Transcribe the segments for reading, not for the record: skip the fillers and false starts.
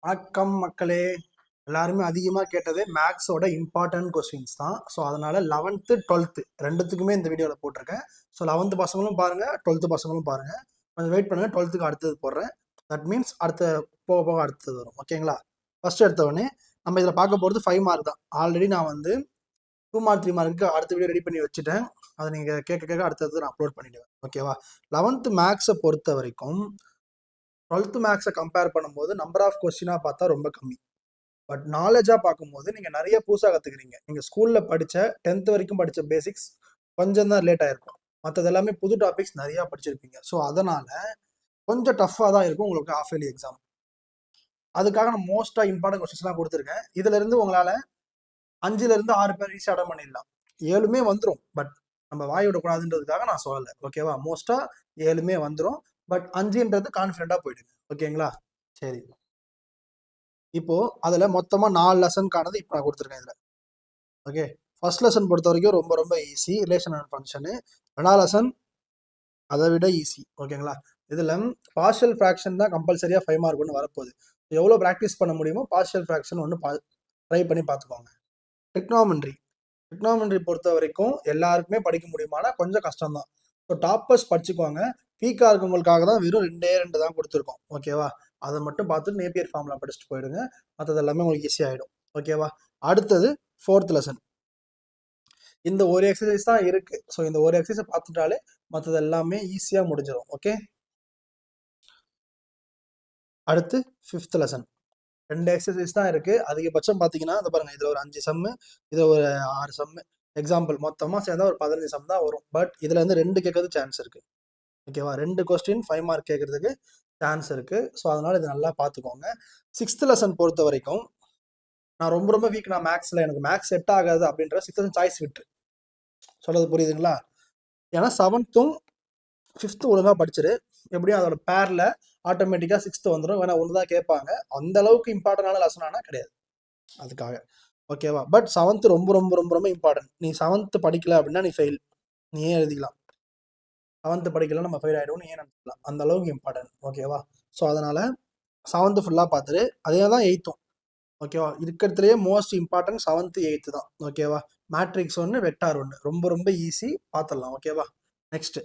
வணக்கம் மக்களே. எல்லாருமே அதிகமாக கேட்டது மேக்ஸோட இம்பார்ட்டன்ட் கொஸ்டின்ஸ் தான். ஸோ அதனால 11th 12th ரெண்டுத்துக்குமே இந்த வீடியோவில் போட்டிருக்கேன். ஸோ 11th பசங்களும் பாருங்க, 12th பசங்களும் பாருங்க. கொஞ்சம் வெயிட் பண்ணுங்க, 12th அடுத்தது போடுறேன். தட் மீன்ஸ் அடுத்த போக போக அடுத்தது வரும். ஓகேங்களா? ஃபர்ஸ்ட் எடுத்தவொடனே நம்ம இதில் பார்க்க போகிறது 5 மார்க் தான். ஆல்ரெடி நான் வந்து 2 மார்க் 3 மார்க்கு அடுத்த வீடியோ ரெடி பண்ணி வச்சுட்டேன். அதை நீங்கள் கேட்க கேட்க அடுத்தது நான் அப்லோட் பண்ணிடுவேன். ஓகேவா? 11th மேக்ஸை பொறுத்த வரைக்கும் 12th மேக்ஸை கம்பேர் பண்ணும்போது நம்பர் ஆஃப் கொஸ்டினாக பார்த்தா ரொம்ப கம்மி. பட் நாலேஜாக பார்க்கும்போது நீங்கள் நிறைய புதுசாக கற்றுக்குறீங்க. நீங்கள் ஸ்கூலில் படித்த 10th வரைக்கும் படித்த பேசிக்ஸ் கொஞ்சம் தான் லேட் ஆகிருக்கும். மற்றது எல்லாமே புது டாபிக்ஸ் நிறையா படிச்சிருப்பீங்க. ஸோ அதனால் கொஞ்சம் டஃப்பாக தான் இருக்கும் உங்களுக்கு ஆஃப் இயர்லி எக்ஸாம். அதுக்காக நான் மோஸ்ட்டாக இம்பார்ட்டன்ட் கொஸ்டின்ஸ்லாம் கொடுத்துருக்கேன். இதிலிருந்து உங்களால் 5லேருந்து 6 பேர் ஈஸியாக அட்டன் பண்ணிடலாம். 7மே வந்துடும். பட் நம்ம வாய் விடக்கூடாதுன்றதுக்காக நான் சொல்லலை. ஓகேவா? மோஸ்ட்டாக 7மே வந்துடும். பட் 5ன்றது கான்ஃபிடென்ட்டாக போயிடுங்க. ஓகேங்களா? சரி, இப்போ அதுல மொத்தமா 4 லெசனுக்கானது இப்போ நான் கொடுத்துருக்கேன் இதுல. ஓகே, ஃபர்ஸ்ட் லெசன் பொறுத்த வரைக்கும் ரொம்ப ரொம்ப ஈஸி, ரிலேஷன் அண்ட் ஃபங்க்ஷனு. 2வது லெசன் அதை விட ஈஸி. ஓகேங்களா? இதுல பார்ஷியல் ஃப்ராக்ஷன் தான் கம்பல்சரியா 5 மார்க் ஒன்று வரப்போகுது. எவ்வளோ ப்ராக்டிஸ் பண்ண முடியுமோ பார்ஷியல் ஃப்ராக்ஷன் ஒன்று ட்ரை பண்ணி பார்த்துக்கோங்க. ட்ரிக்னாமெண்ட்ரி பொறுத்த வரைக்கும் எல்லாருக்குமே படிக்க முடியுமானா கொஞ்சம் கஷ்டம் தான். ஸோ டாப்பர்ஸ் படிச்சுக்கோங்க. வீக்காக இருக்கவங்களுக்காக தான் வெறும் 2 தான் கொடுத்துருக்கோம். ஓகேவா? அதை மட்டும் பார்த்துட்டு நேப்பியர் ஃபார்முலா படிச்சுட்டு போயிடுங்க. மற்றது எல்லாமே உங்களுக்கு ஈஸி ஆகிடும். ஓகேவா? அடுத்தது 4th லெசன். இந்த ஒரு எக்ஸசைஸ் தான் இருக்கு. ஸோ இந்த ஒரு எக்ஸசைஸை பார்த்துட்டாலே மற்றது எல்லாமே ஈஸியாக முடிஞ்சிடும். ஓகே, அடுத்து 5th லெசன். 2 எக்ஸசைஸ் தான் இருக்கு. அதிகபட்சம் பார்த்தீங்கன்னா இந்த பாருங்க, இதில் ஒரு 5 சம்மு, இதில் ஒரு 6 சம்மு. எக்ஸாம்பிள் மொத்தமாக சேர்ந்தா ஒரு 15 சம் தான் வரும். பட் இதில் வந்து 2 கேட்கறது சான்ஸ் இருக்கு. ஓகேவா? 2 கொஸ்டின் 5 மார்க் கேட்கறதுக்கு சான்ஸ் இருக்கு. ஸோ அதனால இது நல்லா பார்த்துக்கோங்க. 6th லெசன் பொறுத்த வரைக்கும் நான் ரொம்ப ரொம்ப வீக். நான் மேக்ஸில் எனக்கு மேக்ஸ் செட் ஆகாது அப்படின்ற 6th லெசன் சாய்ஸ் விட்டு சொல்றது புரியுதுங்களா? ஏன்னா 7th 5th ஒழுங்காக படிச்சிரு. எப்படியும் அதோட பேரில் ஆட்டோமேட்டிக்காக 6th வந்துடும். வேணா ஒன்று தான் கேட்பாங்க. அந்த அளவுக்கு இம்பார்ட்டன்டான லெசன் ஆனால் கிடையாது அதுக்காக. ஓகேவா? பட் 7th ரொம்ப ரொம்ப ரொம்ப ரொம்ப இம்பார்ட்டன்ட். நீ 7th படிக்கல அப்படின்னா நீ ஃபெயில். நீ ஏன் எழுதிக்கலாம். 7th படிக்கல நம்ம ஃபெயில் ஆகிடுவோம், ஏன் நினைக்கலாம். அந்த அளவுக்கு இம்பார்ட்டன்ட். ஓகேவா? ஸோ அதனால 7th ஃபுல்லாக பார்த்துரு. அதே தான் 8th. ஓகேவா? இருக்கிறதுலேயே மோஸ்ட் இம்பார்ட்டன்ட் 7th 8th தான். ஓகேவா? மேட்ரிக்ஸ் 1, வெக்டார் 1 ரொம்ப ரொம்ப ஈஸி, பார்த்துடலாம். ஓகேவா? Next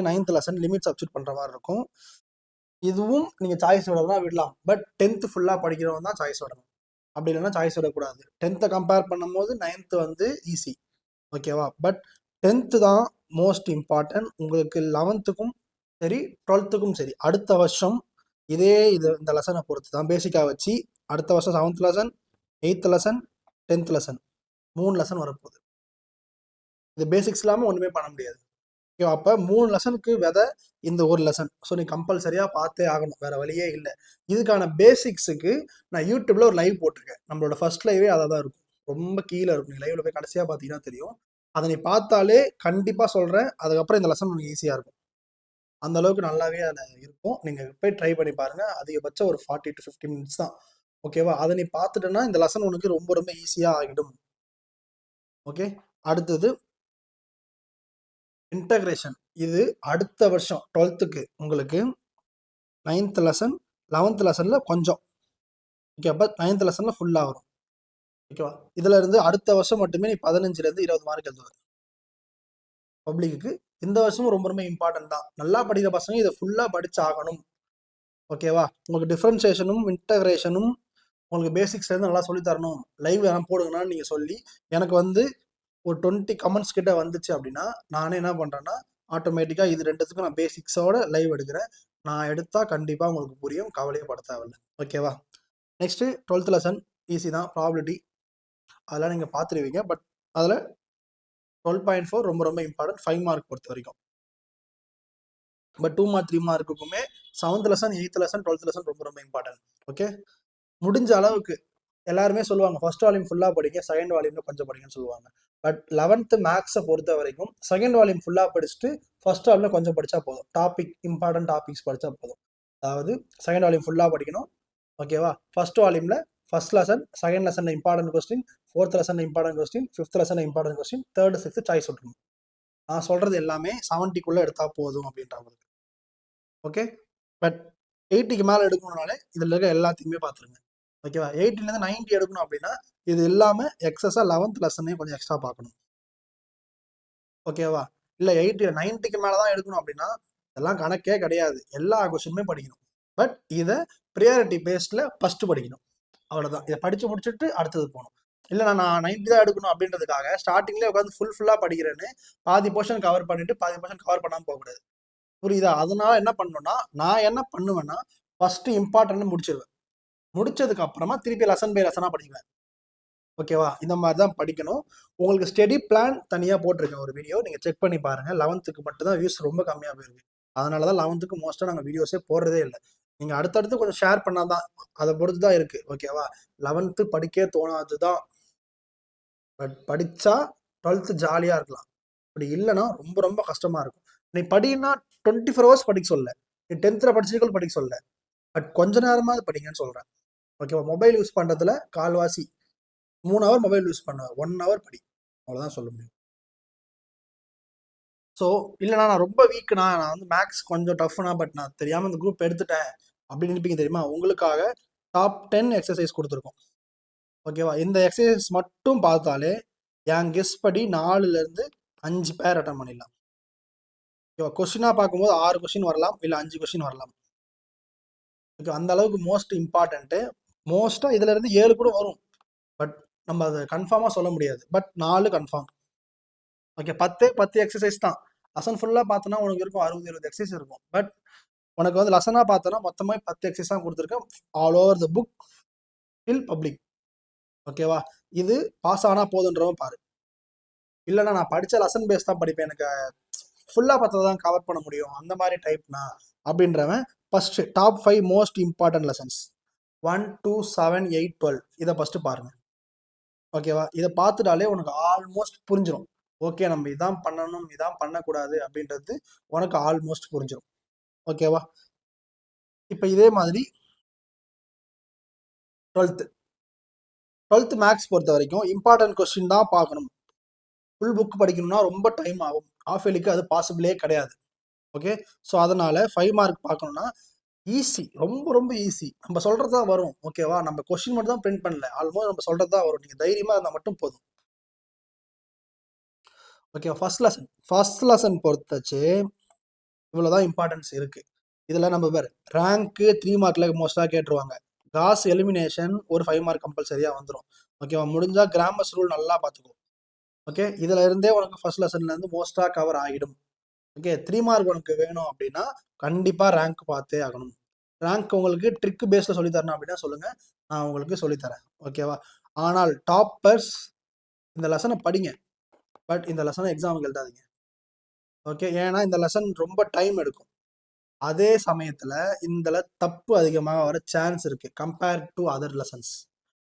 9th lesson limit substitute பண்ணுற மாதிரி இருக்கும். இதுவும் நீங்கள் சாய்ஸ் விடலாம், விடலாம். பட் 10th ஃபுல்லாக படிக்கிறவங்க தான் சாய்ஸ் விடணும். அப்படி இல்லைன்னா சாய்ஸ் விடக்கூடாது. 10th கம்பேர் பண்ணும்போது 9th வந்து ஈஸி. ஓகேவா? பட் 10th தான் மோஸ்ட் இம்பார்ட்டன்ட் உங்களுக்கு. 11th சரி, 12th சரி. அடுத்த வருஷம் இந்த லெசனை பொறுத்து தான் பேசிக்காக வச்சு அடுத்த வருஷம் 7th lesson, 8th lesson, 10th lesson 3 lesson வரப்போகுது. இது பேசிக்ஸ் இல்லாமல் ஒன்றுமே பண்ண முடியாது. ஓகே, அப்போ 3 லெசனுக்கு விதை இந்த ஒரு லெசன். ஸோ நீ கம்பல்சரியாக பார்த்தே ஆகணும், வேற வழியே இல்லை. இதுக்கான பேசிக்ஸுக்கு நான் யூடியூப்ல ஒரு லைவ் போட்டிருக்கேன். நம்மளோட ஃபர்ஸ்ட் லைவே அதை தான் இருக்கும். ரொம்ப கீழே இருக்கும். நீ லைவ்ல போய் கடைசியாக பார்த்தீங்கன்னா தெரியும். அதை நீ பார்த்தாலே கண்டிப்பாக சொல்கிறேன், அதுக்கப்புறம் இந்த லெசன் உங்களுக்கு ஈஸியாக இருக்கும். அந்த அளவுக்கு நல்லாவே அதில் இருக்கும். நீங்கள் போய் ட்ரை பண்ணி பாருங்க. அதிகபட்சம் ஒரு 40 to 50 மினிட்ஸ் தான். ஓகேவா? அதை நீ பார்த்துட்டேன்னா இந்த லெசன் உனக்கு ரொம்ப ரொம்ப ஈஸியாக ஆகிடும். ஓகே, அடுத்தது இன்டகிரேஷன். இது அடுத்த வருஷம் 12th உங்களுக்கு 9th லெசன் 11th லெசனில் கொஞ்சம். ஓகே, அப்போ 9th லெசனில் ஃபுல்லாக வரும். ஓகேவா? இதில் இருந்து அடுத்த வருஷம் மட்டுமே நீ 15லேருந்து 20 மார்க் எழுதுவார் பப்ளிக்கு. இந்த வருஷமும் ரொம்ப ரொம்ப இம்பார்ட்டன்ட் தான். நல்லா படிக்கிற பசங்க இதை ஃபுல்லாக படிச்சு ஆகணும். ஓகேவா? உங்களுக்கு டிஃப்ரென்சியேஷனும் இன்டகிரேஷனும் உங்களுக்கு பேசிக்ஸ்லேருந்து நல்லா சொல்லி தரணும். லைவ் வேணால் போடுங்கன்னு நீங்கள் சொல்லி எனக்கு வந்து ஒரு 20 கமெண்ட்ஸ் கிட்ட வந்துச்சு அப்படின்னா நானே என்ன பண்ணுறேன்னா ஆட்டோமேட்டிக்காக இது 2த்துக்கும் நான் பேசிக்ஸோட லைவ் எடுக்கிறேன். நான் எடுத்தால் கண்டிப்பாக உங்களுக்கு புரியும், கவலையே பட தேவையில்ல. ஓகேவா? நெக்ஸ்ட்டு 12th லெசன் ஈஸி தான். ப்ராபிலிட்டி அதெல்லாம் நீங்கள் பார்த்துருவீங்க. பட் அதில் 12.4 ரொம்ப ரொம்ப இம்பார்ட்டன்ட் 5 மார்க் பொறுத்த வரைக்கும். But 2 mark 3 மார்க்குமே 7th lesson 8th lesson 12th lesson ரொம்ப ரொம்ப இம்பார்ட்டன்ட். ஓகே, முடிஞ்ச அளவுக்கு எல்லாருமே சொல்லுவாங்க ஃபர்ஸ்ட் வால்யூம் ஃபுல்லாக படிங்க, செகண்ட் வால்யூம்ல கொஞ்சம் படிங்கன்னு சொல்லுவாங்க. பட் 11th மேக்ஸை பொறுத்த வரைக்கும் செகண்ட் வால்யூம் ஃபுல்லாக படிச்சுட்டு ஃபர்ஸ்ட் வால்யூம்ல கொஞ்சம் படித்தா போதும். இம்பார்ட்டன்ட் டாபிக்ஸ் படித்தா போதும். அதாவது செகண்ட் வால்யூம் ஃபுல்லாக படிக்கணும். ஓகேவா? ஃபர்ஸ்ட் வால்யூம்ல first lesson, second lesson important question, 4th lesson important question, 5th lesson important question, 3rd 6th choice விட்டுருணும். நான் சொல்றது எல்லாமே 70க்குள்ள எடுத்தா போதும் அப்படின்றவங்களுக்கு. ஓகே, பட் 80க்கு மேலே எடுக்கணும்னாலே இதில் இருக்க எல்லாத்தையுமே பார்த்துருங்க. ஓகேவா? 80லேருந்து 90 எடுக்கணும் அப்படின்னா இது இல்லாமல் எக்ஸஸாக 11th லெசனையும் கொஞ்சம் எக்ஸ்ட்ரா பார்க்கணும். ஓகேவா? இல்லை 90க்கு மேலே தான் எடுக்கணும் அப்படின்னா இதெல்லாம் கணக்கே கிடையாது, எல்லா கொஸ்டினுமே படிக்கணும். பட் இதை ப்ரியாரிட்டி பேஸ்டில் ஃபஸ்ட்டு படிக்கணும், அவ்வளோதான். இதை படித்து முடிச்சுட்டு அடுத்தது போகணும். இல்லை நான் 90 தான் எடுக்கணும் அப்படின்றதுக்காக ஸ்டார்டிங்லேயே உட்காந்து ஃபுல்லாக படிக்கிறேன்னு பாதி போர்ஷன் கவர் பண்ணிட்டு பாதி போர்ஷன் கவர் பண்ணாமல் போகக்கூடாது. புரியுதா? அதனால என்ன பண்ணணும்னா நான் என்ன பண்ணுவேன்னா ஃபர்ஸ்ட் இம்பார்ட்டன்ட் முடிச்சிருவேன். முடிச்சதுக்கு அப்புறமா திருப்பி லெசன் பை லெசனாக படிக்குவேன். ஓகேவா? இந்த மாதிரி தான் படிக்கணும். உங்களுக்கு ஸ்டடி பிளான் தனியாக போட்டிருக்கேன் ஒரு வீடியோ, நீங்கள் செக் பண்ணி பாருங்கள். 11க்கு மட்டும் தான் வியூஸ் ரொம்ப கம்மியாக போயிருக்கு. அதனால தான் 11க்கு மோஸ்ட்டாக நாங்கள் வீடியோஸே போடுறதே இல்லை. நீங்கள் அடுத்தடுத்து கொஞ்சம் ஷேர் பண்ணால் தான், அதை பொறுத்து தான் இருக்குது. ஓகேவா? 11th படிக்க தோணாது தான். பட் படித்தா 12th ஜாலியாக இருக்கலாம். அப்படி இல்லைன்னா ரொம்ப ரொம்ப கஷ்டமாக இருக்கும். நீ படின்னா 24 ஹவர்ஸ் படிக்க சொல்ல, நீ 10th படிச்சிருக்கோம் படிக்க சொல்ல, பட் கொஞ்ச நேரமாவது படிங்கன்னு சொல்கிறேன். ஓகேவா? மொபைல் யூஸ் பண்ணுறதுல கால்வாசி 3 ஹவர் மொபைல் யூஸ் பண்ணுவேன், 1 ஹவர் படி, அவ்வளோதான் சொல்ல முடியும். ஸோ இல்லைண்ணா நான் ரொம்ப வீக்குண்ணா, நான் வந்து மேக்ஸ் கொஞ்சம் டஃப்னா, பட் நான் தெரியாமல் இந்த குரூப் எடுத்துட்டேன் அப்படின்னு நினைப்பீங்க தெரியுமா? உங்களுக்காக டாப் 10 எக்ஸசைஸ் கொடுத்துருக்கோம். ஓகேவா? இந்த எக்ஸசைஸ் மட்டும் பார்த்தாலே என் கெஸ் படி 4லேருந்து 5 பேர் அட்டன் பண்ணிடலாம். ஓகேவா? கொஸ்டினாக பார்க்கும்போது 6 கொஸ்டின் வரலாம், இல்லை 5 கொஸ்டின் வரலாம். ஓகே, அந்த அளவுக்கு மோஸ்ட் இம்பார்ட்டன்ட்டு. மோஸ்ட்டாக இதில் இருந்து 7 கூட வரும், பட் நம்ம அதை கன்ஃபார்மாக சொல்ல முடியாது. But 4 confirm. ஓகே, 10 எக்ஸசைஸ் தான். லெசன் ஃபுல்லாக பார்த்தோன்னா உனக்கு இருக்கும் 60-70 எக்ஸசைஸ் இருக்கும். பட் உனக்கு வந்து லெசனாக பார்த்தோன்னா மொத்தமாக 10 எக்ஸசைஸ் தான் கொடுத்துருக்கேன், all over the book till public. ஓகேவா? இது பாஸ் ஆனால் போதுன்றவன் பாரு. இல்லைன்னா நான் படித்த லெசன் பேஸ் தான் படிப்பேன், எனக்கு ஃபுல்லாக பார்த்தா தான் கவர் பண்ண முடியும், அந்த மாதிரி டைப்னா அப்படின்றவன் first top 5 most important lessons 1, 2, 7, 8, 12 இதை ஃபஸ்ட்டு பாருங்கள். ஓகேவா? இதை பார்த்துட்டாலே உனக்கு ஆல்மோஸ்ட் புரிஞ்சிடும். ஓகே, நம்ம இதான் பண்ணணும், இதான் பண்ணக்கூடாது அப்படின்றது உனக்கு ஆல்மோஸ்ட் புரிஞ்சிடும். ஓகேவா? இப்போ இதே மாதிரி 12th மேக்ஸ் பொறுத்த வரைக்கும் இம்பார்ட்டன்ட் கொஸ்டின் தான் பார்க்கணும். ஃபுல் புக் படிக்கணும்னா ரொம்ப டைம் ஆகும், ஆஃப் இயர்லிக்கு அது பாசிபிளே கிடையாது. ஓகே, ஸோ அதனால் 5 மார்க் பார்க்கணுன்னா ஈஸி, ரொம்ப ரொம்ப ஈஸி. நம்ம சொல்கிறது தான் வரும். ஓகேவா? நம்ம கொஸ்டின் மட்டும் தான் பிரிண்ட் பண்ணல, ஆல்மோஸ்ட் நம்ம சொல்கிறது தான் வரும். நீங்கள் தைரியமாக இருந்தால் மட்டும் போதும். ஓகே, ஃபர்ஸ்ட் லெசன் பொறுத்தச்சு இவ்வளோதான் இம்பார்ட்டன்ஸ் இருக்குது. இதில் நம்ம பேர் ரேங்க்கு 3 மார்க்கில் மோஸ்ட்டாக கேட்டுருவாங்க. காஸ் எலிமினேஷன் ஒரு 5 மார்க் கம்பல்சரியாக வந்துடும். ஓகேவா? முடிஞ்சால் கிராமர்ஸ் ரூல் நல்லா பார்த்துக்கோ. ஓகே, இதில் இருந்தே உனக்கு ஃபர்ஸ்ட் லெசன்லேருந்து மோஸ்ட்டாக கவர் ஆகிடும். ஓகே, 3 மார்க் உனக்கு வேணும் அப்படின்னா கண்டிப்பாக ரேங்க் பார்த்தே ஆகணும். ரேங்க் உங்களுக்கு ட்ரிக் பேஸில் சொல்லித்தரணும் அப்படின்னா சொல்லுங்கள், நான் உங்களுக்கு சொல்லித்தரேன். ஓகேவா? ஆனால் டாப்பர்ஸ் இந்த லெசனை படிங்க, பட் இந்த லெசனை எக்ஸாமுக்கு எழுதாதீங்க. ஓகே, ஏன்னா இந்த லெசன் ரொம்ப டைம் எடுக்கும். அதே சமயத்தில் இந்த தப்பு அதிகமாக வர சான்ஸ் இருக்குது கம்பேர்ட் டு அதர் லெசன்ஸ்.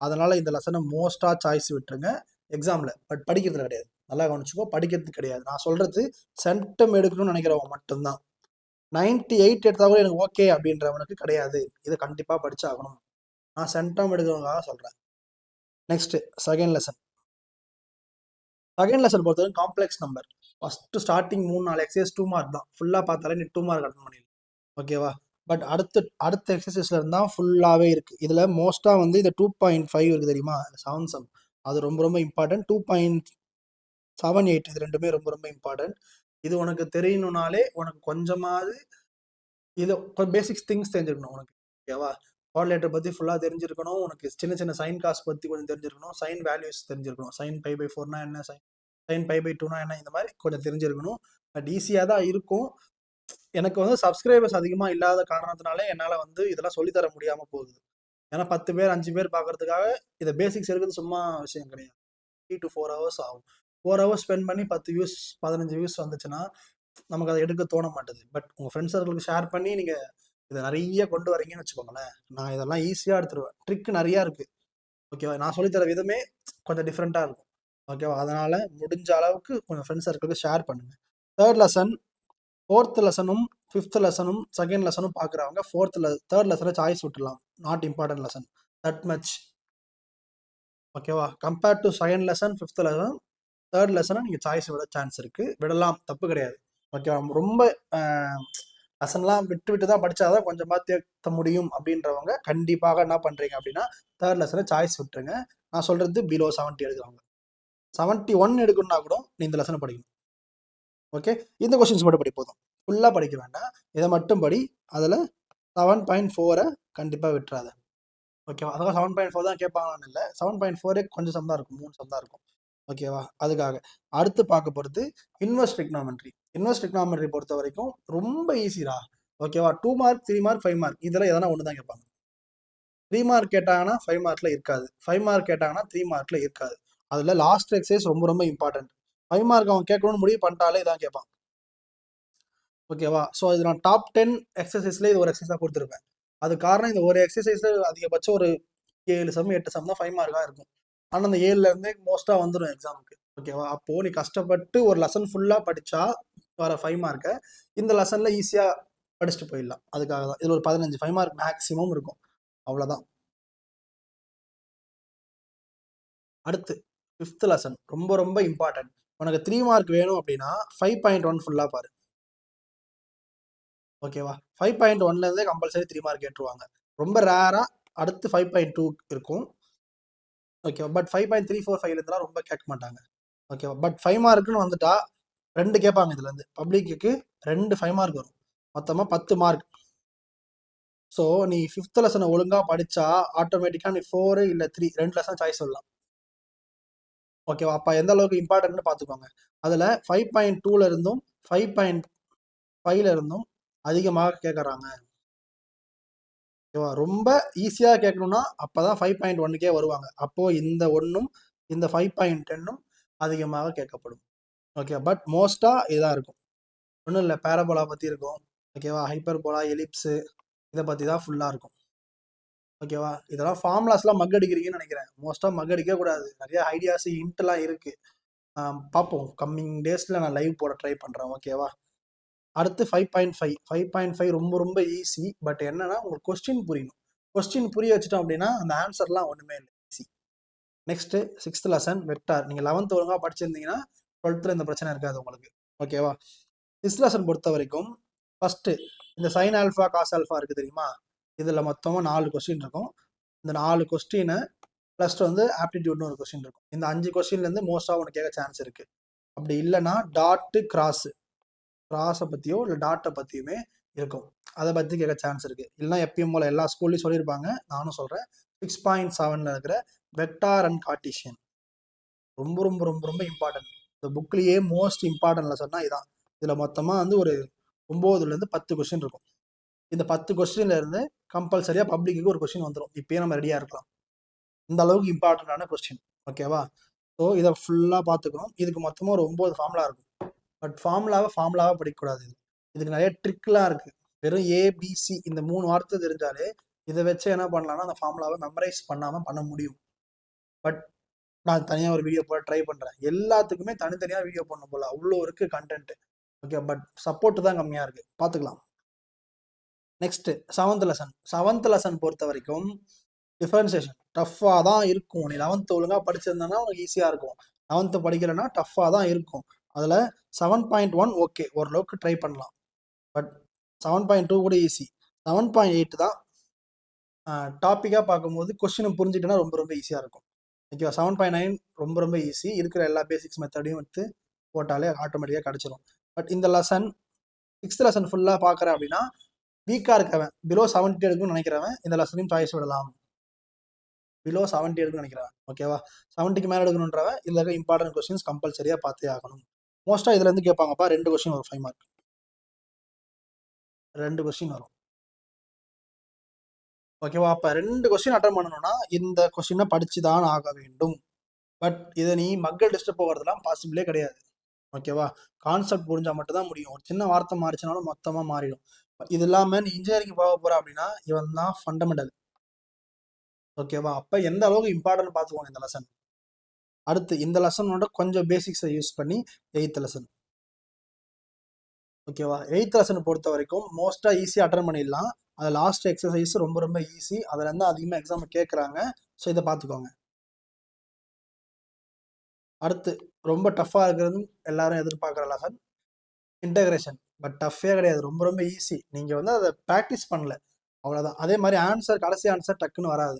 அதனால் இந்த லெசனை மோஸ்ட்டாக சாய்ஸ் விட்டுருங்க எக்ஸாமில். பட் படிக்கிறது கிடையாது, நல்லா கவனிச்சுக்கோ, படிக்கிறது கிடையாது. நான் சொல்கிறது சென்டம் எடுக்கணும்னு நினைக்கிறவங்க மட்டும்தான். 98 எடுத்தால் கூட எனக்கு ஓகே அப்படின்றவனுக்கு கிடையாது, இதை கண்டிப்பாக படிச்சாகணும். நான் சென்டம் எடுக்கிறவங்களாக சொல்கிறேன். நெக்ஸ்ட்டு செகண்ட் லெசன் பொறுத்தவரைக்கும் complex number. First starting 3-4 exercise 2 mark தான். ஃபுல்லாக பார்த்தாலே நீ 2 மார்க் அட்டன் பண்ணிடலாம். ஓகேவா? பட் அடுத்த எக்ஸசைஸ்ல இருந்தால் ஃபுல்லாகவே இருக்குது. இதில் மோஸ்ட்டாக வந்து இந்த 2.5 இருக்குது தெரியுமா, 7 சம், அது ரொம்ப ரொம்ப இம்பார்ட்டன்ட். 2.78 இது ரெண்டுமே ரொம்ப ரொம்ப இம்பார்ட்டன்ட். இது உனக்கு தெரியணுனாலே உனக்கு கொஞ்சமாவது இது பேசிக்ஸ் திங்ஸ் தெரிஞ்சிருக்கணும் உனக்கு. ஓகேவா? கோஆர்டினேட்டர் பற்றி ஃபுல்லாக தெரிஞ்சிருக்கணும். உனக்கு சின்ன சின்ன சைன் காசு பற்றி கொஞ்சம் தெரிஞ்சிருக்கணும். சைன் வேல்யூஸ் தெரிஞ்சிருக்கணும். சைன் π/4னா என்ன, சைன் π/2னா என்ன, இந்த மாதிரி கொஞ்சம் தெரிஞ்சிருக்கணும். பட் ஈஸியாக தான் இருக்கும். எனக்கு வந்து சப்ஸ்கிரைபர்ஸ் அதிகமாக இல்லாத காரணத்தினாலே என்னால் வந்து இதெல்லாம் சொல்லித்தர முடியாமல் போகுது. ஏன்னா 10 பேர் 5 பேர் பார்க்கறதுக்காக இதை பேசிக்ஸ் இருக்குது சும்மா விஷயம் கிடையாது. 3 to 4 ஹவர்ஸ் ஆகும். 4 ஹவர்ஸ் ஸ்பெண்ட் பண்ணி 10 வியூஸ் 15 வியூஸ் வந்துச்சுன்னா நமக்கு அதை எடுக்க தோண மாட்டுது. பட் உங்கள் ஃப்ரெண்ட்ஸ் சர்க்கிளுக்கு ஷேர் பண்ணி நீங்கள் இதை நிறைய கொண்டு வரீங்கன்னு வச்சுக்கோங்களேன், நான் இதெல்லாம் ஈஸியாக எடுத்துருவேன். ட்ரிக் நிறையா இருக்குது. ஓகேவா? நான் சொல்லித்தர விதமே கொஞ்சம் டிஃப்ரெண்ட்டாக இருக்கும். ஓகேவா? அதனால் முடிஞ்ச அளவுக்கு கொஞ்சம் ஃப்ரெண்ட்ஸ் சர்க்கிளுக்கு ஷேர் பண்ணுங்கள். தேர்ட் லெசன் 4th லெசனும் 5th லெசனும் செகண்ட் லெசனும் பார்க்குறவங்க தேர்ட் லெசனை சாய்ஸ் விட்டுலாம். Not important lesson that much. ஓகேவா? Compared to second lesson 5th lesson, third லெசனை நீங்கள் சாய்ஸ் விட சான்ஸ் இருக்குது. விடலாம், தப்பு கிடையாது. ஓகேவா? ரொம்ப லெசன்லாம் விட்டு விட்டு தான் படிச்சாதான் கொஞ்சமா தேர்த்த முடியும் அப்படின்றவங்க கண்டிப்பாக என்ன பண்றீங்க அப்படின்னா தேர்ட் லெசனை சாய்ஸ் விட்டுருங்க. நான் சொல்றது பிலோ 70 எடுக்கிறவங்க. 71 எடுக்கணும்னா கூட நீ இந்த லெசனை படிக்கணும். ஓகே, இந்த கொஸ்டின்ஸ் மட்டும் படி போதும். ஃபுல்லா படிக்க வேண்டாம். இதை மட்டும் படி. அதில் 7.4 கண்டிப்பா விட்டுறாத. ஓகேவா? அதாவது 7.4 தான் கேட்பாங்கன்னு இல்லை, 7.4 கொஞ்சம் சம் தான் இருக்கும், 3 சம் தான் இருக்கும். ஓகேவா? அதுக்காக அடுத்து பார்க்க போகிறது இன்வெர்ஸ் ட்ரிக்னாமெட்ரி. இன்வெர்ஸ் ட்ரிக்னாமெட்ரி பொறுத்த வரைக்கும் ரொம்ப ஈஸிடா. ஓகேவா? 2 மார்க், 3 மார்க், 5 மார்க் இதெல்லாம் எதனா ஒன்று தான் கேட்பாங்க. 3 மார்க் கேட்டாங்கன்னா 5 மார்க்ல இருக்காது, 5 மார்க் கேட்டாங்கன்னா 3 மார்க்ல இருக்காது. அதில் லாஸ்ட் எக்ஸசைஸ் ரொம்ப ரொம்ப இம்பார்ட்டன்ட். 5 மார்க் அவன் கேட்கணும்னு முடிவு பண்ணிட்டாலே இதான் கேட்பான். ஓகேவா? ஸோ இது நான் டாப் 10 எக்ஸசைஸ்ல இது ஒரு எக்ஸசைஸாக கொடுத்துருப்பேன். அது காரணம் இந்த ஒரு எக்ஸசைஸ்ல அதிகபட்சம் ஒரு 7 சம் 8 சம் தான் 5 மார்க்காக இருக்கும். ஆனால் அந்த 7ல இருந்தே மோஸ்ட்டாக வந்துடும் எக்ஸாமுக்கு. ஓகேவா? அப்போ நீ கஷ்டப்பட்டு ஒரு லெசன் ஃபுல்லாக படிச்சா வர 5 மார்க்கை இந்த லெசன்ல ஈஸியாக படிச்சுட்டு போயிடலாம். அதுக்காக தான் இதில் ஒரு 15 5 மார்க் மேக்ஸிமம் இருக்கும். அவ்வளோதான். அடுத்து 5th லெசன் ரொம்ப ரொம்ப இம்பார்ட்டன்ட். உனக்கு 3 மார்க் வேணும் அப்படின்னா 5.1 ஃபுல்லாக பாரு. ஓகேவா? 5.1லேருந்தே கம்பல்சரி 3 மார்க் கேட்டுருவாங்க. ரொம்ப ரேராக அடுத்து 5.2 இருக்கும். ஓகேவா? பட் 5.34 5லேருந்துலாம் ரொம்ப கேட்க மாட்டாங்க. ஓகேவா? பட் 5 மார்க்குன்னு வந்துட்டா 2 கேட்பாங்க. இதுலேருந்து பப்ளிக்கு 2 5 மார்க் வரும், மொத்தமாக 10 மார்க். ஸோ நீ 5th லெசனை ஒழுங்காக படித்தா ஆட்டோமேட்டிக்காக நீ 4 இல்லை 3 2 லெசன் சாய்ஸ் சொல்லலாம். ஓகேவா? அப்போ எந்த அளவுக்கு இம்பார்ட்டன்ட்னு பார்த்துக்கோங்க. அதில் 5.2ல இருந்தும் 5.5ல இருந்தும் அதிகமாக கேட்குறாங்க. ஓகேவா? ரொம்ப ஈஸியாக கேட்கணும்னா அப்போ தான் 5.1க்கே வருவாங்க. அப்போது இந்த 1ம் இந்த 5.10ம் அதிகமாக கேட்கப்படும். ஓகே, பட் மோஸ்ட்டாக இதாக இருக்கும். ஒன்றும் இல்லை, பேரபோலா பற்றி இருக்கும். ஓகேவா? ஹைப்பர் போலா, எலிப்ஸு இதை பற்றி தான் ஃபுல்லாக இருக்கும். ஓகேவா? இதெல்லாம் ஃபார்முலாஸ்லாம் மக் அடிக்கிறீங்கன்னு நினைக்கிறேன். மோஸ்ட்டாக மக் அடிக்க கூடாது. நிறைய ஐடியாஸ் ஹிண்ட்லாம் இருக்குது. பார்ப்போம், கம்மிங் டேஸில் நான் லைவ் போட ட்ரை பண்ணுறேன். ஓகேவா? அடுத்து 5.5. 5.5 ரொம்ப ரொம்ப ஈஸி. பட் என்னன்னா உங்களுக்கு கொஸ்டின் புரியணும். கொஸ்டின் புரிய வச்சுட்டோம் அப்படின்னா அந்த ஆன்சர்லாம் ஒன்றுமே இல்லை, easy. Next 6th lesson vector. நீங்கள் 11th ஒழுங்காக படிச்சிருந்தீங்கன்னா 12th இந்த பிரச்சனை இருக்காது உங்களுக்கு. ஓகேவா? 6th லெசன் பொறுத்த வரைக்கும் ஃபஸ்ட்டு இந்த சைன் ஆல்ஃபா காஸ் ஆல்ஃபா இருக்குது தெரியுமா? இதில் மொத்தமாக 4 கொஸ்டின் இருக்கும். இந்த 4 கொஸ்டினை ப்ளஸ் வந்து ஆப்டிடியூட்னு ஒரு கொஸ்டின் இருக்கும். இந்த 5 கொஸ்டின்லேருந்து மோஸ்ட்டாக உனக்கு கேட்க சான்ஸ் இருக்குது. அப்படி இல்லைன்னா டாட்டு கிராஸை பற்றியோ இல்லை டாட்டை பற்றியுமே இருக்கும். அதை பற்றி கேட்க சான்ஸ் இருக்குது. இல்லைனா எப்பயும் போல் எல்லா ஸ்கூல்லையும் சொல்லியிருப்பாங்க, நானும் சொல்கிறேன். 6.7ல் இருக்கிற வெக்டார் அண்ட் கார்ட்டீசியன் ரொம்ப ரொம்ப ரொம்ப ரொம்ப இம்பார்ட்டன்ட். இந்த புக்லேயே மோஸ்ட் இம்பார்ட்டன்ட் லெசன்னா இதான். இதில் மொத்தமாக வந்து ஒரு 9லேருந்து 10 கொஸ்டின் இருக்கும். இந்த 10 கொஸ்டின்லேருந்து கம்பல்சரியாக பப்ளிக்கு ஒரு கொஸ்டின் வந்துடும். இப்போயே நம்ம ரெடியாக இருக்கலாம். இந்த அளவுக்கு இம்பார்ட்டண்ட்டான கொஸ்டின். ஓகேவா? ஸோ இதை ஃபுல்லாக பார்த்துக்கணும். இதுக்கு மொத்தமாக ஒரு 9 ஃபார்முலா இருக்கும். பட் ஃபார்முலாவாக படிக்கக்கூடாது. இதுக்கு நிறைய ட்ரிக்லாம் இருக்குது. வெறும் ஏபிசி இந்த 3 வார்த்தை தெரிஞ்சாலே இதை வச்சு என்ன பண்ணலாம்னா அந்த ஃபார்முலாவை மெமரைஸ் பண்ணாமல் பண்ண முடியும். பட் நான் தனியாக ஒரு வீடியோ போட ட்ரை பண்ணுறேன். எல்லாத்துக்குமே தனித்தனியாக வீடியோ பண்ண போல, அவ்வளோ இருக்குது கண்டென்ட்டு. ஓகே, பட் சப்போர்ட் தான் கம்மியாக இருக்குது, பார்த்துக்கலாம். நெக்ஸ்ட்டு 7th லெசன் பொறுத்த வரைக்கும் டிஃபரன்சியேஷன் டஃப்பாக தான் இருக்கும். நீ 11th ஒழுங்காக படிச்சிருந்தேன்னா உனக்கு ஈஸியாக இருக்கும். 11th படிக்கலைன்னா டஃப்பாக தான் இருக்கும். அதில் 7.1 ஓகே, ஓரளவுக்கு ட்ரை பண்ணலாம். பட் 7.2 கூட ஈஸி. 7.8 தான் டாப்பிக்காக பார்க்கும்போது கொஸ்டினை புரிஞ்சுக்கிட்டனா ரொம்ப ரொம்ப ஈஸியாக இருக்கும். ஓகேவா? 7.9 ரொம்ப ரொம்ப ஈஸி. இருக்கிற எல்லா பேசிக்ஸ் மெத்தடையும் எடுத்து போட்டாலே ஆட்டோமேட்டிக்காக கிடச்சிரும். பட் இந்த லெசன் 6th லெசன் ஃபுல்லாக பார்க்குறேன் அப்படின்னா வீக்காக இருக்கவன், பிலோ 70 எடுக்குன்னு நினைக்கிறவன் இந்த லெசனையும் சாய்ஸ் விடலாம். பிலோ 70 எடுக்குன்னு நினைக்கிறவன், ஓகேவா? 70க்கு மேலே எடுக்கணுன்றவன் இதில் இருக்க இம்பார்ட்டன்ட் கொஸ்டின்ஸ் கம்பல்சரியாக பார்த்தே ஆகணும். மோஸ்ட்டாக இதுலேருந்து கேட்பாங்கப்பா, 2 கொஸ்டின் வரும் 5 மார்க். 2 கொஸ்டின் வரும். ஓகேவா? அப்போ 2 கொஸ்டின் அட்டன் பண்ணணும்னா இந்த கொஸ்டினை படிச்சு தான் ஆக வேண்டும். பட் இதை நீ மக்கள் டிஸ்டர்ப் போகிறதுலாம் பாசிபிளே கிடையாது. ஓகேவா? கான்செப்ட் புரிஞ்சால் மட்டும் தான் முடியும். ஒரு சின்ன வார்த்தை மாறிச்சுனாலும் மொத்தமாக மாறிடும். இது இல்லாமல் நீ இன்ஜினியரிங் போக போகிற அப்படின்னா இவன் தான் ஃபண்டமெண்டல். ஓகேவா? அப்போ எந்த அளவுக்கு இம்பார்ட்டன்ட் பார்த்துக்கோங்க இந்த லெசன். அடுத்து இந்த லெசனோட கொஞ்சம் பேசிக்ஸை யூஸ் பண்ணி 8th லெசன். ஓகேவா? 8th லெசனை பொறுத்த வரைக்கும் மோஸ்ட்டாக ஈஸியாக அட்டன் பண்ணிடலாம். அது லாஸ்ட் எக்ஸசைஸ் ரொம்ப ரொம்ப ஈஸி. அதுலேருந்து அதிகமாக எக்ஸாம் கேட்குறாங்க. ஸோ இதை பார்த்துக்கோங்க. அடுத்து ரொம்ப டஃப்பாக இருக்கிறது எல்லாரும் எதிர்பார்க்குற லெசன் இன்டகிரேஷன். பட் டஃப்பே கிடையாது. ரொம்ப ரொம்ப ஈஸி. நீங்க வந்து அத பிராக்டிஸ் பண்ணல. அவ்வளோதான். அதே மாரி ஆன்சர் கடைசி ஆன்சர் டக்குன்னு வராது.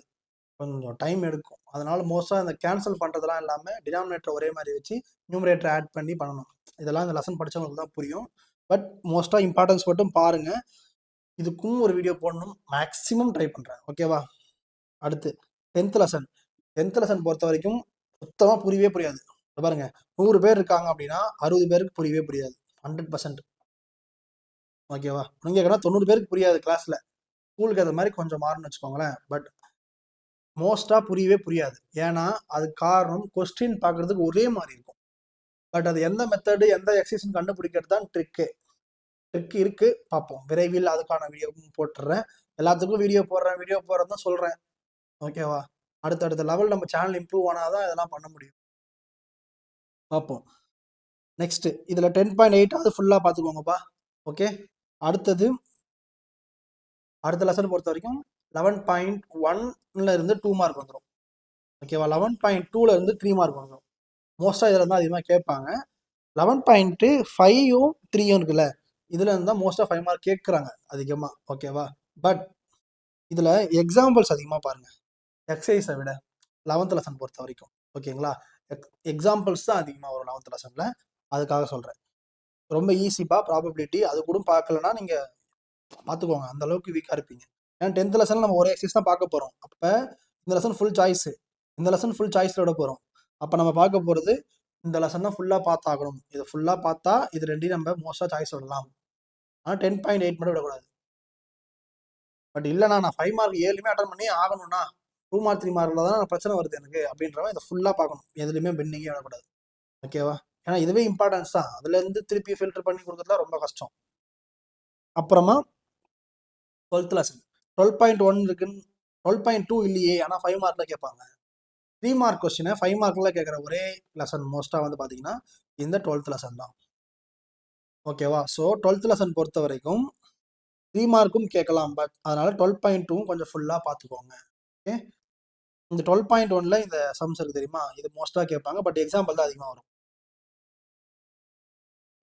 கொஞ்சம் டைம் எடுக்கும். அதனால மோஸ்ட்டா இந்த கேன்சல் பண்றதெல்லாம் இல்லாம டினாமினேட்டர் ஒரே மாரி வச்சு நியூமரேட்டர் ஆட் பண்ணி பண்ணணும். இதெல்லாம் இந்த லெசன் படிச்சவங்களுக்கு தான் புரியும். பட் மோஸ்ட்டா இம்பார்ட்டன்ஸ் மட்டும் பாருங்க. இதுக்கும் ஒரு வீடியோ போடணும். மேக்ஸிமம் ட்ரை பண்றேன். ஓகேவா? அடுத்து 10th லெசன். 10th லெசன் பொறுத்தவரைக்கும் சுத்தமா புரியவே புரியாது. இங்க பாருங்க 100 பேர் இருக்காங்க அப்படின்னா 60 பேருக்கு புரியவே புரியாது. 100%. ஓகேவா? நீங்க கேட்டா 90 பேருக்கு புரியாது கிளாஸ்ல. ஸ்கூலுக்கு ஏத்த மாரி கொஞ்சம் மாறும்னு வச்சுக்கோங்களேன். பட் மோஸ்டா புரியவே புரியாது. ஏன்னா, அதுக்கு காரணம் கொஸ்டின் பார்க்கறதுக்கு ஒரே மாரி இருக்கும். பட் அது எந்த மெத்தடு, எந்த எக்ஸர்சைஸ்ன்னு கண்டுபிடிக்கிறது தான் ட்ரிக்கே. ட்ரிக் இருக்கு. பார்ப்போம். விரைவில் அதுக்கான வீடியோவும் போட்டுறேன். எல்லாத்துக்கும் வீடியோ போடுறேன்னு தான் சொல்றேன். ஓகேவா? அடுத்தடுத்த லெவல் நம்ம சேனல் இம்ப்ரூவ் ஆனா தான் இதெல்லாம் பண்ண முடியும். பார்ப்போம். நெக்ஸ்ட் இதுல 10.8 அது ஃபுல்லா பார்த்துக்கோங்கப்பா. ஓகே. அடுத்தது அடுத்த லெசன் பொறுத்த வரைக்கும் 11.1ல இருந்து 2 மார்க் வந்துரும். ஓகேவா? 11.2ல இருந்து 3 மார்க் வந்துரும். மோஸ்டா இதுல தான் அதிகமா கேட்பாங்க. 11.5யும் 3யும் இருக்குல்ல, இதுல இருந்து தான் மோஸ்டா 5 மார்க் கேட்குறாங்க அதிகமா. ஓகேவா? பட் இதுல எக்ஸாம்பிள்ஸ் அதிகமா பாருங்க. எக்ஸசைஸை விட 11th லெசன் பொறுத்த வரைக்கும். ஓகேங்களா? எக்ஸாம்பிள்ஸ் தான் அதிகமா வரும் 11th லெசன்ல. அதுக்காக சொல்றேன். ரொம்ப ஈஸிப்பா ப்ராபபிலிட்டி. அது கூட பார்க்கலன்னா நீங்க பார்த்துக்கோங்க. அந்த அளவுக்கு வீக்கா இருப்பீங்க. ஏன்னா 10th லெசன்ல நம்ம ஒரே எக்ஸசைஸ் தான் பார்க்க போறோம். அப்ப இந்த லெசன் ஃபுல் சாய்ஸ். இந்த லெசன் ஃபுல் சாய்ஸ்ல விட போறோம். அப்ப நம்ம பார்க்க போறது இந்த லெசன் தான் ஃபுல்லா பார்த்தாகணும். இது ஃபுல்லா பார்த்தா இது ரெண்டையும் நம்ம மோஸ்டா சாய்ஸ் விடலாம். ஆனா 10.8 மட்டும் விடக்கூடாது. பட் இல்லைண்ணா நான் 5 மார்க் 7மே அட்டன் பண்ணி ஆகணும்னா 2 மார்க் 3 மார்க்ல தான் பிரச்சனை வருது எனக்கு அப்படின்றவன் இதை ஃபுல்லா பார்க்கணும். எதுலையுமே பெண்டிங்கே விடக்கூடாது. ஓகேவா? ஏன்னா இதுவே இம்பார்ட்டன்ஸ் தான். அதுல இருந்து திருப்பி ஃபில்டர் பண்ணி கொடுக்கறதுலாம் ரொம்ப கஷ்டம். அப்புறமா 12th லெசன் 12.1 இருக்குன்னு 12.2 இல்லையே. ஆனா 5 மார்க்ல கேட்பாங்க. 3 மார்க் கொஸ்டினை 5 மார்க்ல கேட்குற ஒரே லெசன் மோஸ்டா வந்து பாத்தீங்கன்னா இந்த 12th லெசன் தான். ஓகேவா? ஸோ 12th லெசன் பொறுத்த வரைக்கும் 3 மார்க்கும் கேட்கலாம். பட் அதனால 12.2 கொஞ்சம் ஃபுல்லா பார்த்துக்கோங்க. ஓகே. இந்த 12.1ல இந்த சம்ஸ் இருக்கு தெரியுமா? இது மோஸ்டா கேட்பாங்க. பட் எக்ஸாம்பிள் தான் அதிகமாக வரும்.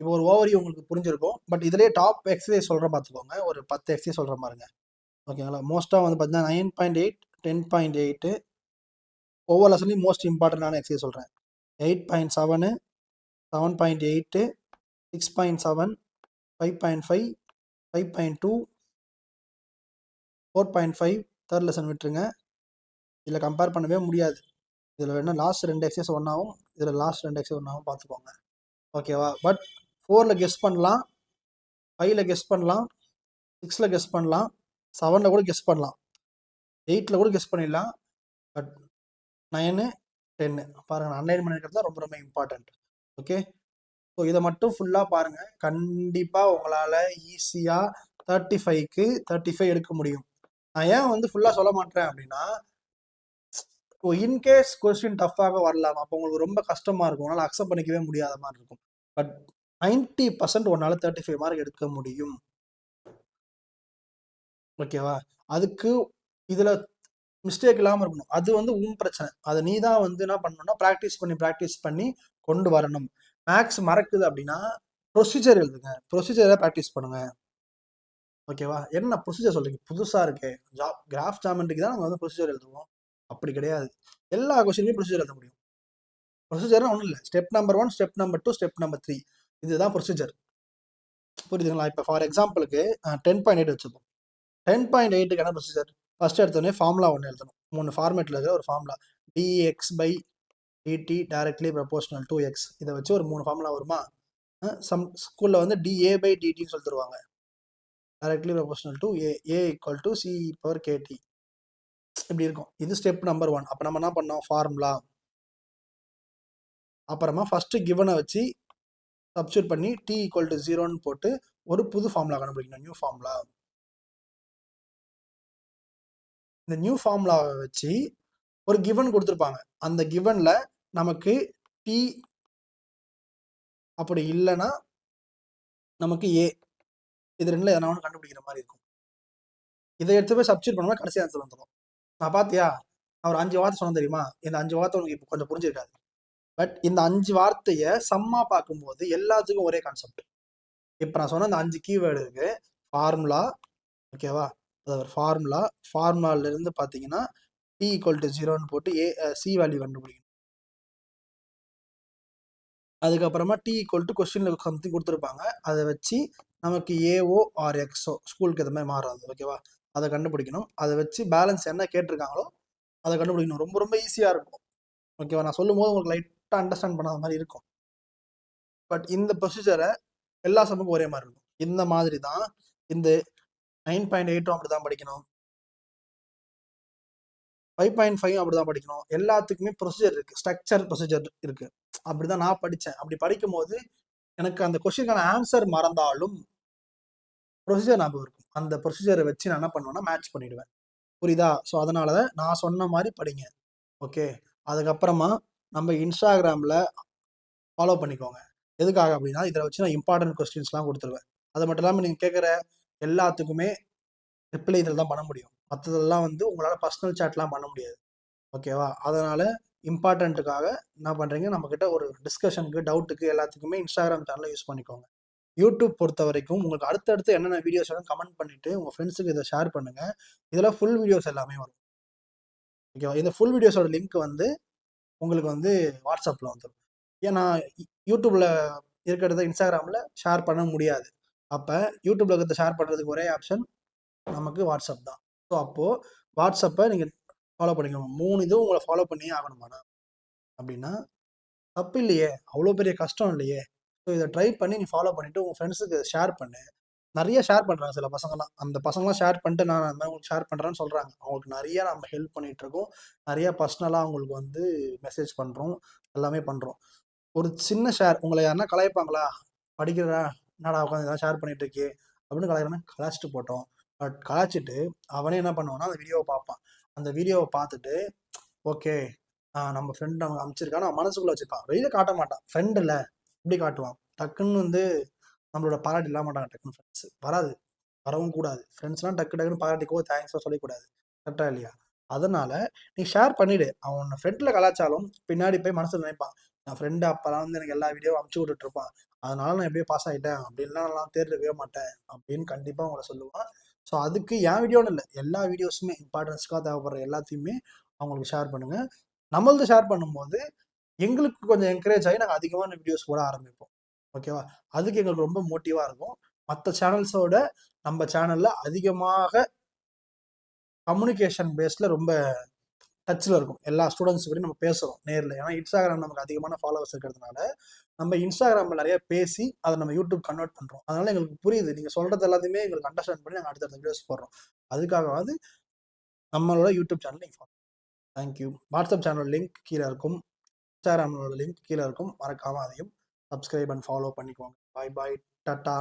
இப்போ ஒரு ஓவரி உங்களுக்கு புரிஞ்சிருக்கும். பட் இதுலேயே டாப் எக்ஸசைஸ் சொல்கிறேன் பார்த்துக்கோங்க. ஒரு 10 எக்ஸசைஸ் சொல்கிற பாருங்க. ஓகேங்களா? மோஸ்ட்டாக வந்து பார்த்தீங்கன்னா 9.8, 10.8 ஒவ்வொரு லெசன்லையும் மோஸ்ட் இம்பார்ட்டண்டான எக்ஸசைஸ் சொல்கிறேன். 8.7, 7.8, 6.7, 5.5, 5.2, 4.5 தேர்ட் லெசன் விட்டுருங்க. இதில் கம்பேர் பண்ணவே முடியாது. இதில் வேணா லாஸ்ட் 2 எக்ஸசைஸ் ஒன்றாகும், இதில் லாஸ்ட் 2 எக்ஸசைஸ் ஒன்றாகும் பார்த்துக்கோங்க. ஓகேவா? பட் 4ல் கெஸ் பண்ணலாம், 5ல் கெஸ் பண்ணலாம், 6ல் கெஸ் பண்ணலாம், 7ல் கூட கெஸ் பண்ணலாம், 8ல் கூட கெஸ் பண்ணிடலாம். பட் 9, 10 பாருங்க, அன்லைன் பண்ணிருக்கிறது தான் ரொம்ப ரொம்ப இம்பார்ட்டன்ட். ஓகே. ஸோ இதை மட்டும் ஃபுல்லாக பாருங்க. கண்டிப்பாக உங்களால் ஈஸியாக 35க்கு 35 எடுக்க முடியும். நான் ஏன் வந்து ஃபுல்லாக சொல்ல மாட்டேன் அப்படின்னா, இன்கேஸ் கொஸ்டின் டஃப்பாக வரலாம். அப்போ உங்களுக்கு ரொம்ப கஷ்டமா இருக்கும். உங்களால் அக்செப்ட் பண்ணிக்கவே முடியாத மாதிரி இருக்கும். பட் 90% உன்னால 35 மார்க் எடுக்க முடியும். ஓகேவா? அதுக்கு இதுல மிஸ்டேக் இல்லாம இருக்கணும். அது வந்து உன் பிரச்சனை. அதை நீ தான் வந்து என்ன பண்ணணும்னா ப்ராக்டிஸ் பண்ணி கொண்டு வரணும். மேக்ஸ் மறக்குது அப்படின்னா ப்ரொசீஜர் எழுதுங்க. ப்ரொசீஜரை ப்ராக்டிஸ் பண்ணுங்க. ஓகேவா? என்ன ப்ரொசீஜர் சொல்றீங்க? புதுசா இருக்கு. கிராஃப் ஜாமெண்ட்ரிக்கு தான் நாங்கள் வந்து ப்ரொசீஜர் எழுதுவோம். அப்படி கிடையாது. எல்லா கொஸ்டினுமே ப்ரொசீஜர் எழுத முடியும். ப்ரொசீஜர்னா ஒன்றும் இல்லை. Step number 1, step number 2, step number 3 இதுதான் ப்ரொசீஜர். புரியுதுங்களா? இப்போ ஃபார் எக்ஸாம்பிளுக்கு 10.8 வச்சுப்போம். 10.8க்கு என்ன ப்ரொசீஜர்? ஃபர்ஸ்ட் எடுத்தோடனே ஃபார்முலா ஒன்று எழுதணும். 3 ஃபார்மேட்டில் இருக்கிற ஒரு formula. dx by dt directly proportional to x. இதை வச்சு ஒரு 3 ஃபார்முலா வருமா? சம் ஸ்கூலில் வந்து dA by dtன்னு சொல்லி தருவாங்க. directly proportional to a equal to c power kt. இப்படி இருக்கும். இது ஸ்டெப் நம்பர் 1. அப்போ நம்ம என்ன பண்ணோம்? ஃபார்முலா. அப்புறமா ஃபர்ஸ்ட் கிவனை வச்சு சப்ஸ்டியூட் பண்ணி t equal to 0ன்னு போட்டு ஒரு புது ஃபார்முலா கண்டுபிடிக்கணும். New formula. இந்த நியூ ஃபார்முலாவை வச்சு ஒரு கிவன் கொடுத்துருப்பாங்க. அந்த கிவன்ல நமக்கு t அப்படி இல்லைன்னா நமக்கு a இது ரெண்டுல எதனா ஒன்று கண்டுபிடிக்கிற மாதிரி இருக்கும். இதை எடுத்து போய் சப்ஸ்டியூட் பண்ணோம்னா கடைசி ஆன்சர் வந்துடும். நான் பார்த்தியா, நான் ஒரு 5 வார்த்தை சொன்னேன் தெரியுமா? இந்த 5 வார்த்தை உங்களுக்கு இப்போ கொஞ்சம் புரிஞ்சிருக்காது. பட் இந்த 5 வார்த்தையை சம்மா பார்க்கும்போது எல்லாத்துக்கும் ஒரே கான்செப்ட். இப்போ நான் சொன்ன அந்த 5 கீவேர்டு இருக்கு. ஃபார்முலா, ஓகேவா? அது ஒரு ஃபார்முலாலேருந்து பார்த்தீங்கன்னா t ஈக்குவல் டு 0ன்னு போட்டு சி வேல்யூ கண்டுபிடிக்கணும். அதுக்கப்புறமா t ஈக்குவல் டு கொஸ்டின்ல சம்திங் கொடுத்துருப்பாங்க, அதை வச்சு நமக்கு ஏஓ ஆர் எக்ஸோ ஸ்கூலுக்கு எது மாதிரி மாறாது, ஓகேவா? அதை கண்டுபிடிக்கணும். அதை வச்சு பேலன்ஸ் என்ன கேட்டிருக்காங்களோ அதை கண்டுபிடிக்கணும். ரொம்ப ரொம்ப ஈஸியாக இருக்கும், ஓகேவா? நான் சொல்லும் போது உங்களுக்கு லைட்டாக அண்டர்ஸ்டாண்ட் பண்ணாத மாதிரி இருக்கும். பட் இந்த ப்ரொசீஜரை எல்லா சமுக்கும் ஒரே மாதிரி இருக்கும். இந்த மாதிரி தான் இந்த 9.8 அப்படி தான் படிக்கணும், 5.5 அப்படி தான் படிக்கணும். எல்லாத்துக்குமே ப்ரொசீஜர் இருக்கு, ஸ்ட்ரக்சர் ப்ரொசீஜர் இருக்கு. அப்படிதான் நான் படித்தேன். அப்படி படிக்கும் போது எனக்கு அந்த கொஸ்டினுக்கான ஆன்சர் மறந்தாலும் ப்ரொசீஜர் ஞாபகம் இருக்கும். அந்த ப்ரொசீஜரை வச்சு நான் என்ன பண்ணுவேன்னா மேட்ச் பண்ணிடுவேன். புரியுதா? ஸோ அதனால தான் நான் சொன்ன மாதிரி படிங்க, ஓகே? அதுக்கப்புறமா நம்ம இன்ஸ்டாகிராமில் ஃபாலோ பண்ணிக்கோங்க. எதுக்காக அப்படின்னா இதில் வச்சு நான் இம்பார்ட்டன்ட் கொஸ்டின்ஸ்லாம் கொடுத்துருவேன். அது மட்டும் இல்லாமல் நீங்கள் கேட்குற எல்லாத்துக்குமே ரிப்ளை இதில் தான் பண்ண முடியும். மற்றதெல்லாம் வந்து உங்களால் பர்சனல் சேட்லாம் பண்ண முடியாது, ஓகேவா? அதனால் இம்பார்ட்டண்ட்டுக்காக என்ன பண்ணுறீங்க, நம்மக்கிட்ட ஒரு டிஸ்கஷனுக்கு, டவுட்டுக்கு எல்லாத்துக்குமே இன்ஸ்டாகிராம் சேனலை யூஸ் பண்ணிக்கோங்க. யூடியூப் பொறுத்த வரைக்கும் உங்களுக்கு அடுத்தடுத்து என்னென்ன வீடியோஸ் வேணும் கமெண்ட் பண்ணிவிட்டு உங்கள் ஃப்ரெண்ட்ஸுக்கு இதை ஷேர் பண்ணுங்கள். இதில் ஃபுல் வீடியோஸ் எல்லாமே வரும், ஓகேவா? இந்த ஃபுல் வீடியோஸோட லிங்க் வந்து உங்களுக்கு வந்து வாட்ஸ்அப்பில் வந்துடும். ஏன்னா யூடியூப்பில் இருக்கிறத இன்ஸ்டாகிராமில் ஷேர் பண்ண முடியாது. அப்போ யூடியூப்பில் இருக்கிறத ஷேர் பண்ணுறதுக்கு ஒரே ஆப்ஷன் நமக்கு வாட்ஸ்அப் தான். ஸோ அப்போது வாட்ஸ்அப்பை நீங்கள் ஃபாலோ பண்ணிக்கோங்க. 3 இதுவும் உங்களை ஃபாலோ பண்ணியே ஆகணுமாண்ணா அப்படின்னா தப்பு இல்லையே, அவ்வளோ பெரிய கஷ்டம் இல்லையே. ஸோ இதை ட்ரை பண்ணி நீ ஃபாலோ பண்ணிவிட்டு உங்கள் ஃப்ரெண்ட்ஸுக்கு ஷேர் பண்ணு. நிறைய ஷேர் பண்ணுறாங்க சில பசங்கள்லாம். அந்த பசங்களாம் ஷேர் பண்ணிட்டு நான் அந்த மாதிரி உங்களுக்கு ஷேர் பண்ணுறேன்னு சொல்கிறாங்க. அவங்களுக்கு நிறைய நம்ம ஹெல்ப் பண்ணிகிட்ருக்கோம். நிறைய பர்சனலாக அவங்களுக்கு வந்து மெசேஜ் பண்ணுறோம், எல்லாமே பண்ணுறோம். ஒரு சின்ன ஷேர் உங்களை யாருன்னா கலாய்ப்பாங்களா? படிக்கிறா என்னடா உட்காந்து இதெல்லாம் ஷேர் பண்ணிட்டு இருக்கே அப்படின்னு கலாய்க்கிறேன்னா கலாய்ச்சிட்டு போட்டோம். பட் கலாய்ச்சிட்டு அவனே என்ன பண்ணுவான்னா அந்த வீடியோவை பார்ப்பான். அந்த வீடியோவை பார்த்துட்டு ஓகே நம்ம ஃப்ரெண்ட் அவங்க அமைச்சிருக்கான்னு அவன் மனசுக்குள்ள வச்சுருப்பான். வெளியில் காட்ட மாட்டான். ஃப்ரெண்ட் இல்லை இப்படி காட்டுவான். டக்குன்னு வந்து நம்மளோட பாராட்டு இல்லாம மாட்டாங்க. டக்குன்னு ஃப்ரெண்ட்ஸ் வராது, வரவும் கூடாது. ஃப்ரெண்ட்ஸ்லாம் டக்கு டக்குன்னு பாராட்டிக்கோ தேங்க்ஸோ சொல்லக்கூடாது, கரெக்டா இல்லையா? அதனால நீ ஷேர் பண்ணிவிடு. அவன் உன்னை ஃப்ரெண்டில் கலாச்சாரம் பின்னாடி போய் மனசில் நினைப்பான், என் ஃப்ரெண்டு அப்போலாம் வந்து எனக்கு எல்லா வீடியோவும் அமுச்சு விட்டுட்டு இருப்பான், அதனால நான் எப்படியோ பாஸ் ஆகிட்டேன், அப்படின்லாம் நான் தேர்வு மாட்டேன் அப்படின்னு கண்டிப்பாக உங்களை சொல்லுவான். ஸோ அதுக்கு என் வீடியோன்னு இல்லை, எல்லா வீடியோஸுமே இம்பார்ட்டன்ஸ்க்காக தேவைப்படுற எல்லாத்தையுமே அவங்களுக்கு ஷேர் பண்ணுங்கள். நம்மளது ஷேர் பண்ணும்போது எங்களுக்கு கொஞ்சம் என்கரேஜ் ஆகி நாங்கள் அதிகமான வீடியோஸ் போட ஆரம்பிப்போம், ஓகேவா? அதுக்கு எங்களுக்கு ரொம்ப மோட்டிவாக இருக்கும். மற்ற சேனல்ஸோட நம்ம சேனலில் அதிகமாக கம்யூனிகேஷன் பேஸில் ரொம்ப டச்சில் இருக்கும். எல்லா ஸ்டூடெண்ட்ஸ் கூட நம்ம பேசுகிறோம் நேரில். ஏன்னா இன்ஸ்டாகிராம் நமக்கு அதிகமான ஃபாலோவர்ஸ் இருக்கிறதுனால நம்ம இன்ஸ்டாகிராமில் நிறைய பேசி அதை நம்ம யூடியூப் கன்வெர்ட் பண்ணுறோம். அதனால எங்களுக்கு புரியுது, நீங்கள் சொல்கிறது எல்லாத்தையுமே எங்களுக்கு அண்டர்ஸ்டாண்ட் பண்ணி நாங்கள் அடுத்தடுத்த வீடியோஸ் போடுறோம். அதுக்காகவாது நம்மளோட யூடியூப் சேனல் நீங்கள் follow. Thank you. WhatsApp channel link கீழே இருக்கும், இன்ஸ்டாகிராமோட லிங்க் கீழே இருக்கும். மறக்காமல் அதையும் சப்ஸ்கிரைப் அண்ட் ஃபாலோ பண்ணிக்கோங்க. பாய் பாய், டாட்டா.